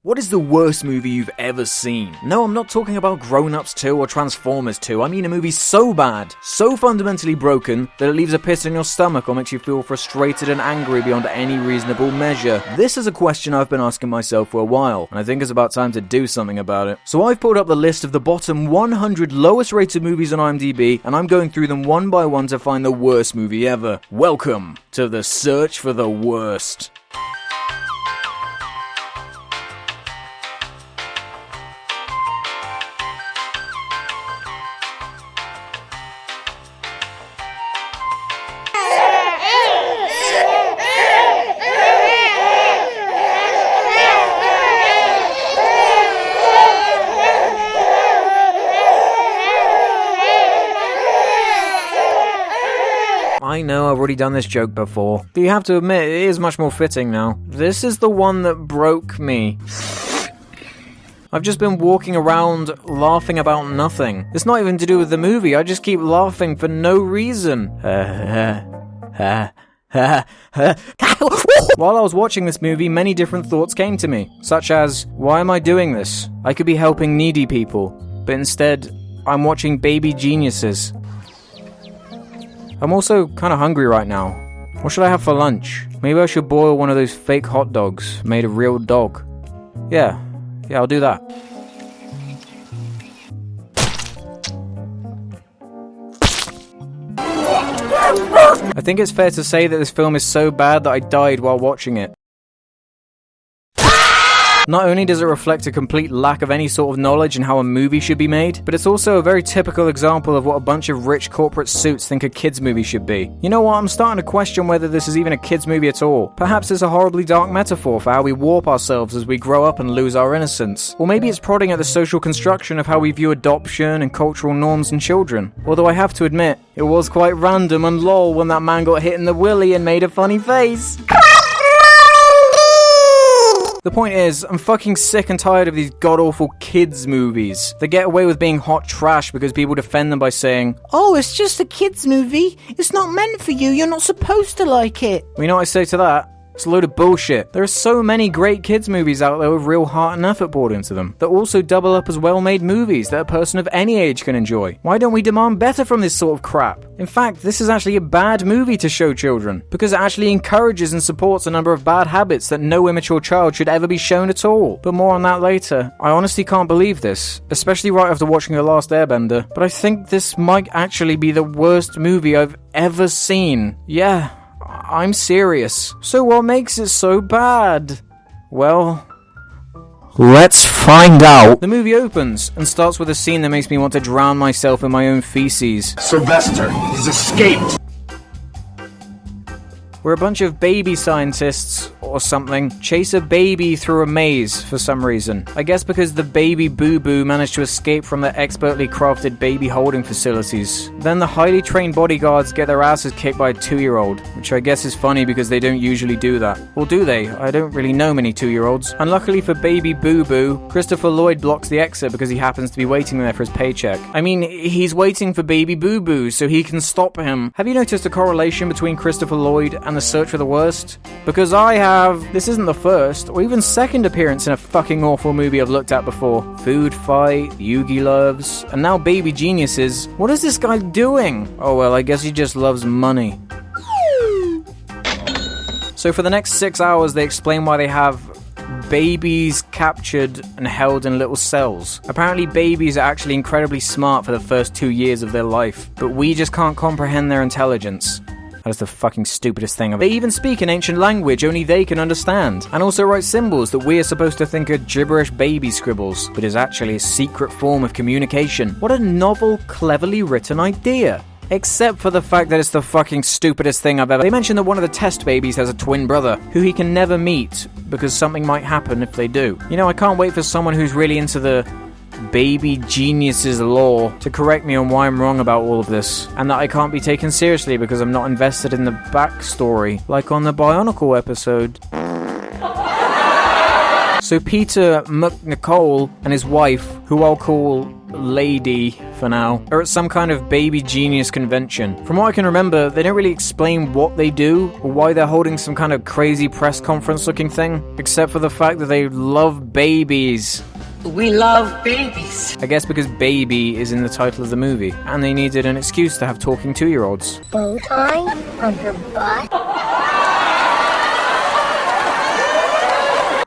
What is the worst movie you've ever seen? No, I'm not talking about Grown Ups 2 or Transformers 2. I mean a movie so bad, so fundamentally broken, that it leaves a pit in your stomach or makes you feel frustrated and angry beyond any reasonable measure. This is a question I've been asking myself for a while, and I think it's about time to do something about it. So I've pulled up the list of the bottom 100 lowest rated movies on IMDb, and I'm going through them one by one to find the worst movie ever. Welcome to the search for the worst. I know I've already done this joke before, but you have to admit it is much more fitting now. This is the one that broke me. I've just been walking around laughing about nothing. It's not even to do with the movie, I just keep laughing for no reason. While I was watching this movie, many different thoughts came to me, such as, why am I doing this? I could be helping needy people, but instead, I'm watching Baby Geniuses. I'm also kind of hungry right now. What should I have for lunch? Maybe I should boil one of those fake hot dogs made of real dog. Yeah, I'll do that. I think it's fair to say that this film is so bad that I died while watching it. Not only does it reflect a complete lack of any sort of knowledge in how a movie should be made, but it's also a very typical example of what a bunch of rich corporate suits think a kids movie should be. You know what, I'm starting to question whether this is even a kids movie at all. Perhaps it's a horribly dark metaphor for how we warp ourselves as we grow up and lose our innocence. Or maybe it's prodding at the social construction of how we view adoption and cultural norms in children. Although I have to admit, it was quite random and lol when that man got hit in the willy and made a funny face. The point is, I'm fucking sick and tired of these god-awful kids movies. They get away with being hot trash because people defend them by saying, "Oh, it's just a kids movie. It's not meant for you. You're not supposed to like it." Well, you know what I say to that? It's a load of bullshit. There are so many great kids movies out there with real heart and effort poured into them that also double up as well-made movies that a person of any age can enjoy. Why don't we demand better from this sort of crap? In fact, this is actually a bad movie to show children because it actually encourages and supports a number of bad habits that no immature child should ever be shown at all. But more on that later. I honestly can't believe this, especially right after watching The Last Airbender, but I think this might actually be the worst movie I've ever seen. Yeah. I'm serious. So what makes it so bad? Well, let's find out. The movie opens and starts with a scene that makes me want to drown myself in my own feces. Sylvester, he's escaped. Where a bunch of baby scientists, or something, chase a baby through a maze for some reason. I guess because the baby boo-boo managed to escape from their expertly crafted baby holding facilities. Then the highly trained bodyguards get their asses kicked by a 2-year-old, which I guess is funny because they don't usually do that. Or do they? I don't really know many 2-year-olds. Unluckily for baby boo-boo, Christopher Lloyd blocks the exit because he happens to be waiting there for his paycheck. I mean, he's waiting for baby boo-boo so he can stop him. Have you noticed a correlation between Christopher Lloyd and the search for the worst? Because I have. This isn't the first or even second appearance in a fucking awful movie I've looked at before. Food Fight, Yugi Loves, and now Baby Geniuses. What is this guy doing? Oh well, I guess he just loves money. So for the next 6 hours they explain why they have babies captured and held in little cells. Apparently babies are actually incredibly smart for the first 2 years of their life, but we just can't comprehend their intelligence. That is the fucking stupidest thing ever. They even speak an ancient language only they can understand, and also write symbols that we are supposed to think are gibberish baby scribbles, but is actually a secret form of communication. What a novel, cleverly written idea. Except for the fact that it's the fucking stupidest thing I've ever... They mention that one of the test babies has a twin brother, who he can never meet, because something might happen if they do. You know, I can't wait for someone who's really into the Baby Geniuses lore to correct me on why I'm wrong about all of this, and that I can't be taken seriously because I'm not invested in the backstory, like on the Bionicle episode. So Peter McNicol and his wife, who I'll call Lady, for now, are at some kind of baby genius convention. From what I can remember, they don't really explain what they do, or why they're holding some kind of crazy press conference looking thing, except for the fact that they love babies. We love babies. I guess because baby is in the title of the movie, and they needed an excuse to have talking 2-year-olds. Bow tie on her butt.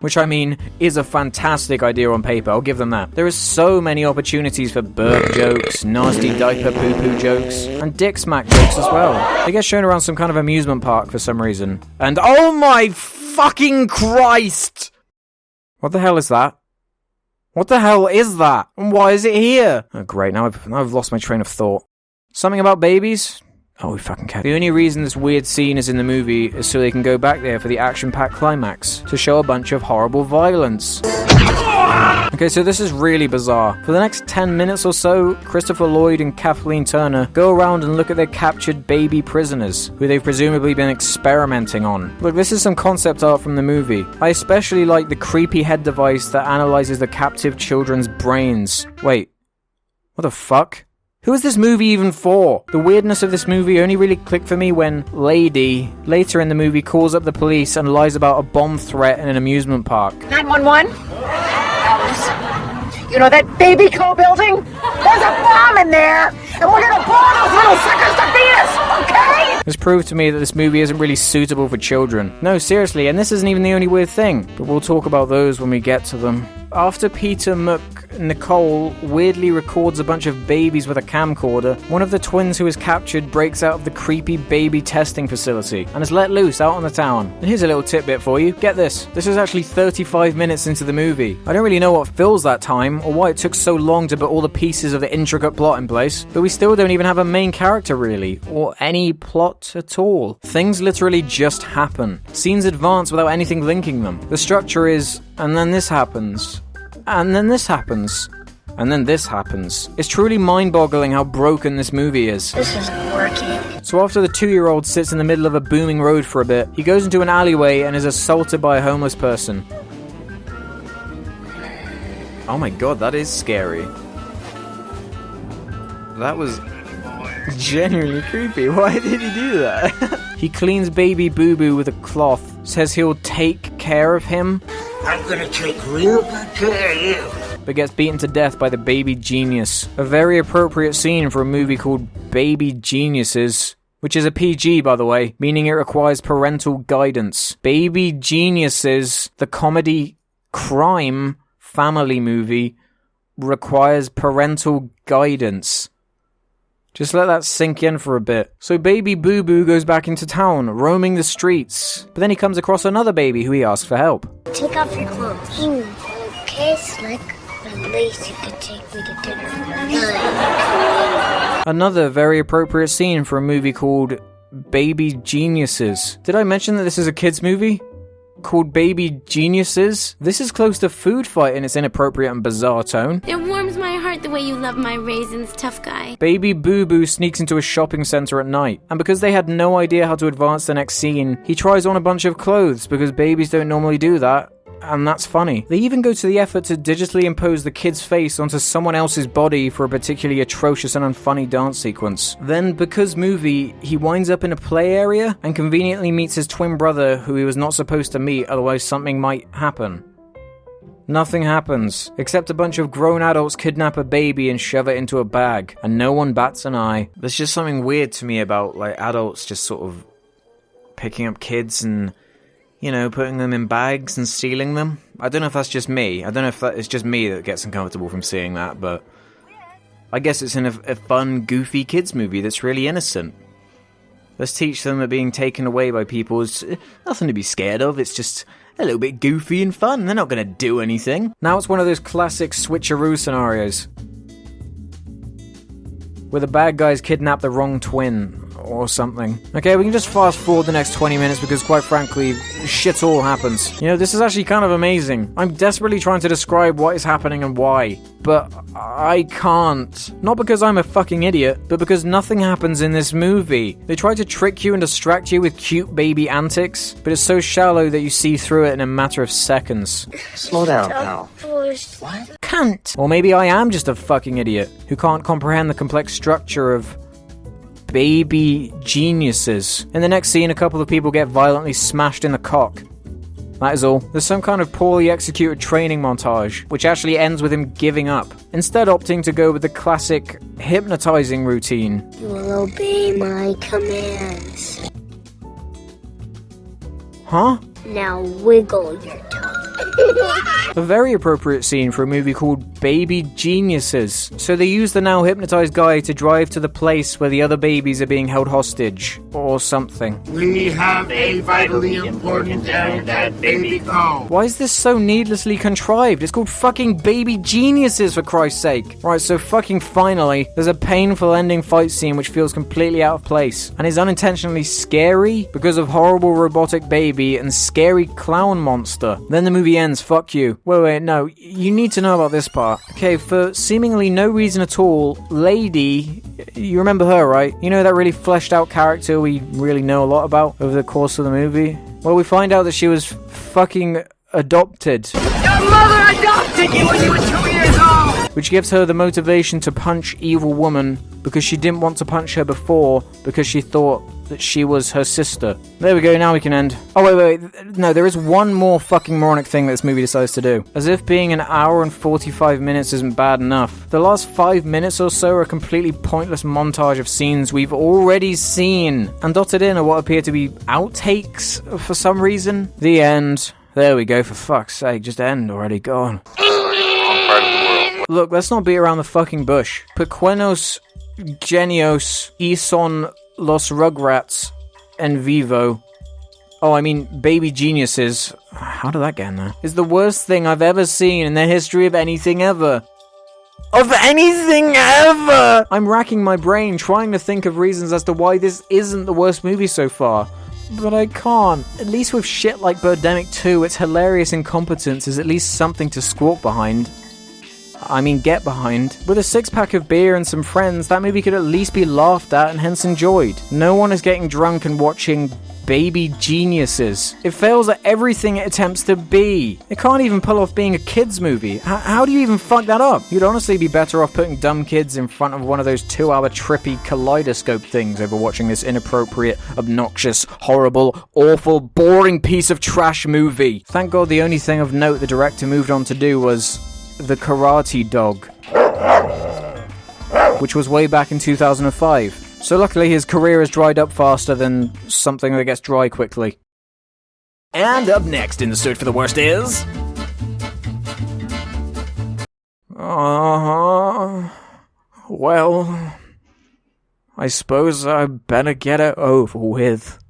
Which, I mean, is a fantastic idea on paper, I'll give them that. There are so many opportunities for burp jokes, nasty diaper poo-poo jokes, and dick smack jokes as well. They get shown around some kind of amusement park for some reason. And oh my fucking Christ! What the hell is that? What the hell is that? And why is it here? Oh great, now I've lost my train of thought. Something about babies? Oh, we fucking can't. The only reason this weird scene is in the movie is so they can go back there for the action-packed climax, to show a bunch of horrible violence. Okay, so this is really bizarre. For the next 10 minutes or so, Christopher Lloyd and Kathleen Turner go around and look at their captured baby prisoners, who they've presumably been experimenting on. Look, this is some concept art from the movie. I especially like the creepy head device that analyzes the captive children's brains. Wait, what the fuck? Who is this movie even for? The weirdness of this movie only really clicked for me when Lady, later in the movie, calls up the police and lies about a bomb threat in an amusement park. 911? Alice, you know that baby co-building? There's a bomb in there, and we're gonna blow those little suckers to Venus, okay? This proved to me that this movie isn't really suitable for children. No, seriously, and this isn't even the only weird thing. But we'll talk about those when we get to them. After Peter Nicole weirdly records a bunch of babies with a camcorder, one of the twins who is captured breaks out of the creepy baby testing facility and is let loose out on the town. And here's a little tidbit for you. Get this. This is actually 35 minutes into the movie. I don't really know what fills that time or why it took so long to put all the pieces of the intricate plot in place, but we still don't even have a main character really, or any plot at all. Things literally just happen. Scenes advance without anything linking them. The structure is, and then this happens. And then this happens. And then this happens. It's truly mind-boggling how broken this movie is. This isn't working. So after the 2-year-old sits in the middle of a booming road for a bit, he goes into an alleyway and is assaulted by a homeless person. Oh my god, that is scary. That was genuinely creepy. Why did he do that? He cleans baby Boo Boo with a cloth, says he'll take care of him. I'm gonna take real good care of you. But gets beaten to death by the baby genius. A very appropriate scene for a movie called Baby Geniuses, which is a PG, by the way, meaning it requires parental guidance. Baby Geniuses, the comedy crime family movie, requires parental guidance. Just let that sink in for a bit. So baby Boo Boo goes back into town, roaming the streets. But then he comes across another baby who he asks for help. Take off your clothes. Okay, Slick. But at least you could take me to dinner. Another very appropriate scene for a movie called Baby Geniuses. Did I mention that this is a kids movie? Called Baby Geniuses? This is close to Food Fight in its inappropriate and bizarre tone. It warms my heart the way you love my raisins, tough guy. Baby Boo Boo sneaks into a shopping center at night, and because they had no idea how to advance the next scene, he tries on a bunch of clothes because babies don't normally do that. And that's funny. They even go to the effort to digitally impose the kid's face onto someone else's body for a particularly atrocious and unfunny dance sequence. Then, because movie, he winds up in a play area and conveniently meets his twin brother who he was not supposed to meet, otherwise something might happen. Nothing happens, except a bunch of grown adults kidnap a baby and shove it into a bag, and no one bats an eye. There's just something weird to me about, adults just sort of picking up kids and, putting them in bags and stealing them. I don't know if that's just me. I don't know if it's just me that gets uncomfortable from seeing that, but I guess it's in a fun, goofy kids movie that's really innocent. Let's teach them that being taken away by people is nothing to be scared of. It's just a little bit goofy and fun. They're not going to do anything. Now it's one of those classic switcheroo scenarios where the bad guys kidnap the wrong twin, or something. Okay, we can just fast forward the next 20 minutes because quite frankly, shit all happens. You know, this is actually kind of amazing. I'm desperately trying to describe what is happening and why, but I can't. Not because I'm a fucking idiot, but because nothing happens in this movie. They try to trick you and distract you with cute baby antics, but it's so shallow that you see through it in a matter of seconds. Slow down, pal. What? Cunt! Or maybe I am just a fucking idiot who can't comprehend the complex structure of baby geniuses. In the next scene, a couple of people get violently smashed in the cock. That is all. There's some kind of poorly executed training montage, which actually ends with him giving up, instead opting to go with the classic hypnotizing routine. You will obey my commands. Huh? Now wiggle your tongue. A very appropriate scene for a movie called Baby Geniuses. So they use the now hypnotized guy to drive to the place where the other babies are being held hostage, or something. We have a vitally important errand at Baby Co. Why is this so needlessly contrived? It's called fucking Baby Geniuses, for Christ's sake. Right, so fucking finally, there's a painful ending fight scene which feels completely out of place, and is unintentionally scary because of horrible robotic baby and scary clown monster. Then the movie ends, fuck you. Wait, no, you need to know about this part. Okay, for seemingly no reason at all, Lady, you remember her, right? You know that really fleshed out character we really know a lot about over the course of the movie? Well, we find out that she was fucking adopted. Your mother adopted you when you were 2 years old! Which gives her the motivation to punch Evil Woman because she didn't want to punch her before because she thought that she was her sister. There we go, now we can end. Oh, wait, no, there is one more fucking moronic thing that this movie decides to do. As if being an hour and 45 minutes isn't bad enough. The last 5 minutes or so are a completely pointless montage of scenes we've already seen, and dotted in are what appear to be outtakes for some reason. The end. There we go, for fuck's sake, just end already, go on. Look, let's not beat around the fucking bush. Pequeños genios y son los rugrats en vivo. Oh, I mean, baby geniuses. How did that get in there? Is the worst thing I've ever seen in the history of anything ever. Of anything ever! I'm racking my brain trying to think of reasons as to why this isn't the worst movie so far. But I can't. At least with shit like Birdemic 2, its hilarious incompetence is at least something to squawk behind. I mean, get behind. With a six-pack of beer and some friends, that movie could at least be laughed at and hence enjoyed. No one is getting drunk and watching Baby Geniuses. It fails at everything it attempts to be. It can't even pull off being a kids movie. How do you even fuck that up? You'd honestly be better off putting dumb kids in front of one of those 2-hour trippy kaleidoscope things over watching this inappropriate, obnoxious, horrible, awful, boring piece of trash movie. Thank God the only thing of note the director moved on to do was The Karate Dog, which was way back in 2005. So luckily his career has dried up faster than something that gets dry quickly. And up next in the search for the worst is... well, I suppose I better get it over with.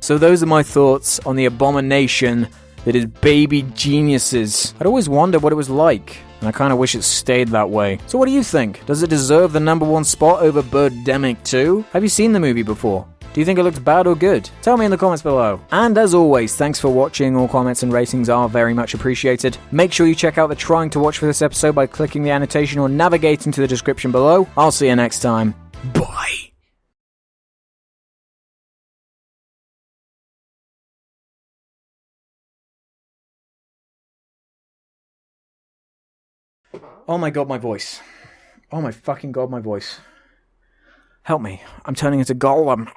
So those are my thoughts on the abomination that is Baby Geniuses. I'd always wondered what it was like, and I kind of wish it stayed that way. So what do you think? Does it deserve the #1 spot over Birdemic 2? Have you seen the movie before? Do you think it looks bad or good? Tell me in the comments below. And as always, thanks for watching. All comments and ratings are very much appreciated. Make sure you check out the trying to watch for this episode by clicking the annotation or navigating to the description below. I'll see you next time. Bye. Oh my god, my voice. Oh my fucking god, my voice. Help me. I'm turning into Gollum.